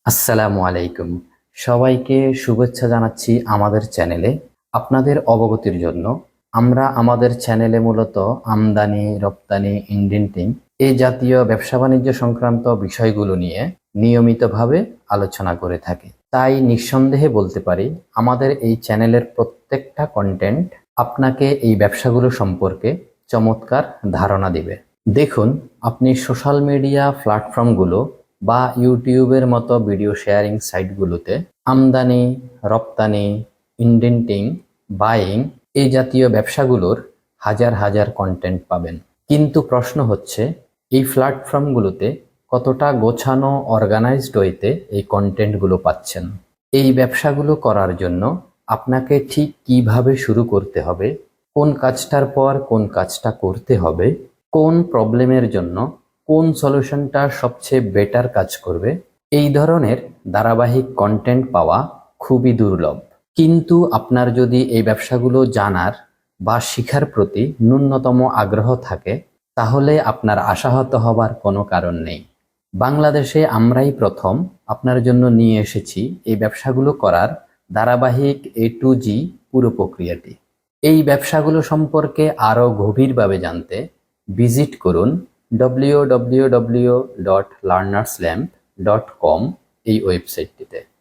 আসসালামু আলাইকুম। সবাইকে শুভেচ্ছা জানাচ্ছি আমাদের চ্যানেলে। আপনাদের অবগতির জন্য আমরা আমাদের চ্যানেলে মূলত আমদানি, রপ্তানি, ইনডেন্টিং এই জাতীয় ব্যবসা-বাণিজ্য সংক্রান্ত বিষয়গুলো নিয়ে নিয়মিতভাবে আলোচনা করে থাকি। তাই নিঃসন্দেহে বলতে পারি আমাদের এই চ্যানেলের প্রত্যেকটা কন্টেন্ট আপনাকে এই ব্যবসাগুলো সম্পর্কে চমৎকার ধারণা দিবে। দেখুন, আপনি সোশ্যাল মিডিয়া প্ল্যাটফর্মগুলো বা ইউটিউবের মতো ভিডিও শেয়ারিং সাইটগুলোতে আমদানি, রপ্তানি, ইনডেন্টিং, বাইং এই জাতীয় ব্যবসাগুলোর হাজার হাজার কন্টেন্ট পাবেন। কিন্তু প্রশ্ন হচ্ছে, এই প্ল্যাটফর্মগুলোতে কতটা গোছানো অর্গানাইজড ওয়েতে এই কন্টেন্টগুলো পাচ্ছেন? এই ব্যবসাগুলো করার জন্য আপনাকে ঠিক কিভাবে শুরু করতে হবে, কোন কাজটার পর কোন কাজটা করতে হবে, কোন প্রবলেমের জন্য কোন সলিউশনটা সবচেয়ে বেটার কাজ করবে, এই ধরনের ধারাবাহিক কন্টেন্ট পাওয়া খুবই দুর্লভ। কিন্তু আপনার যদি এই ব্যবসাগুলো জানার বা শিখার প্রতি ন্যূনতম আগ্রহ থাকে, তাহলে আপনার আশাহত হবার কোনো কারণ নেই। বাংলাদেশে আমরাই প্রথম আপনার জন্য নিয়ে এসেছি এই ব্যবসাগুলো করার ধারাবাহিক A to G পুরো প্রক্রিয়াটি। এই ব্যবসাগুলো সম্পর্কে আরও গভীরভাবে জানতে ভিজিট করুন www.learnerslamp.com এই ওয়েবসাইটটিতে।